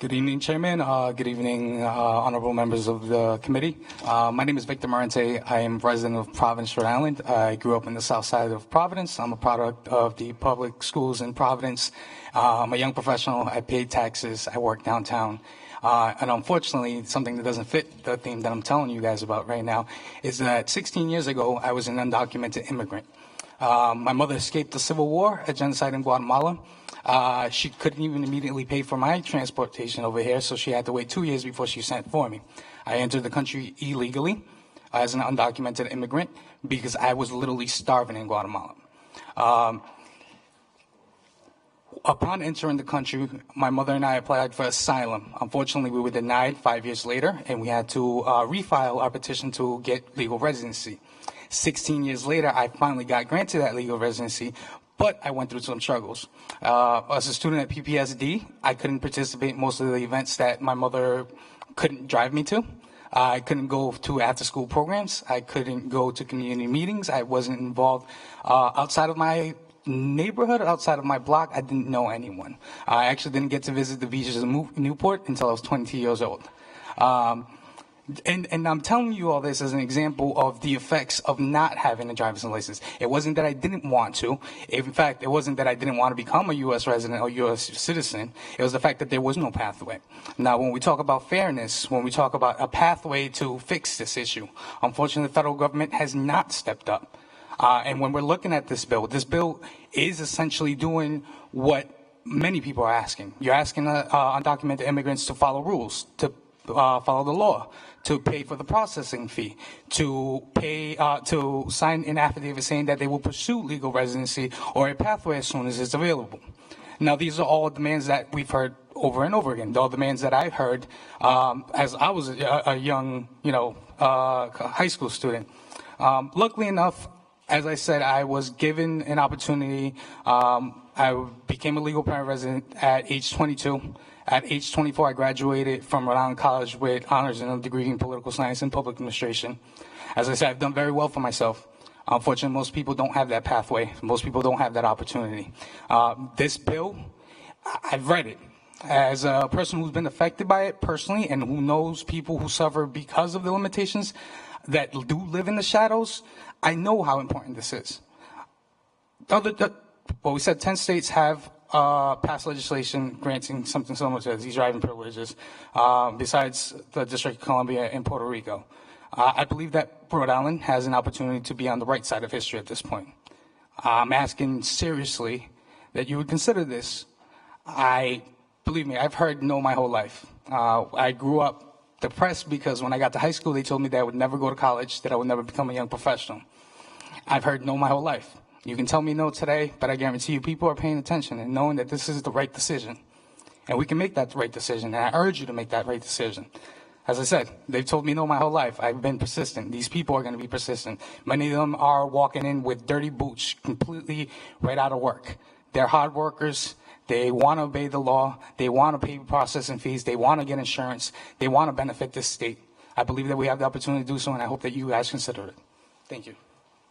Good evening, Chairman. Good evening, honorable members of the committee. My name is Victor Marente. I am resident of Providence, Rhode Island. I grew up in the south side of Providence. I'm a product of the public schools in Providence. I'm a young professional. I paid taxes. I work downtown. And unfortunately, something that doesn't fit the theme that I'm telling you guys about right now is that 16 years ago, I was an undocumented immigrant. My mother escaped the Civil War, a genocide in Guatemala. She couldn't even immediately pay for my transportation over here, so she had to wait 2 years before she sent for me. I entered the country illegally as an undocumented immigrant because I was literally starving in Guatemala. Upon entering the country, my mother and I applied for asylum. Unfortunately, we were denied 5 years later, and we had to refile our petition to get legal residency. 16 years later, I finally got granted that legal residency, but I went through some struggles. As a student at PPSD, I couldn't participate in most of the events that my mother couldn't drive me to. I couldn't go to after-school programs. I couldn't go to community meetings. I wasn't involved outside of my neighborhood, outside of my block. I didn't know anyone. I actually didn't get to visit the beaches of Newport until I was 22 years old. And I'm telling you all this as an example of the effects of not having a driver's license. It wasn't that I didn't want to. In fact, it wasn't that I didn't want to become a U.S. resident or U.S. citizen. It was the fact that there was no pathway. Now, when we talk about fairness, when we talk about a pathway to fix this issue, unfortunately, the federal government has not stepped up. And when we're looking at this bill is essentially doing what many people are asking. You're asking undocumented immigrants to follow rules, to follow the law, to pay for the processing fee, to pay, to sign an affidavit saying that they will pursue legal residency or a pathway as soon as it's available. Now, these are all demands that we've heard over and over again. They're all demands that I heard as I was a young, high school student. Luckily enough, as I said, I was given an opportunity. I became a legal permanent resident at age 22. At age 24, I graduated from Rhode Island College with honors and a degree in political science and public administration. As I said, I've done very well for myself. Unfortunately, most people don't have that pathway. Most people don't have that opportunity. This bill, I've read it. As a person who's been affected by it personally and who knows people who suffer because of the limitations that do live in the shadows, I know how important this is. We said 10 states have passed legislation granting something similar to these driving privileges, besides the District of Columbia and Puerto Rico. I believe that Rhode Island has an opportunity to be on the right side of history at this point. I'm asking seriously that you would consider this. Believe me, I've heard no my whole life. I grew up depressed because when I got to high school, they told me that I would never go to college, that I would never become a young professional. I've heard no my whole life. You can tell me no today, but I guarantee you people are paying attention and knowing that this is the right decision. And we can make that right decision, and I urge you to make that right decision. As I said, they've told me no my whole life. I've been persistent. These people are going to be persistent. Many of them are walking in with dirty boots, completely right out of work. They're hard workers. They want to obey the law. They want to pay processing fees. They want to get insurance. They want to benefit this state. I believe that we have the opportunity to do so, and I hope that you guys consider it. Thank you.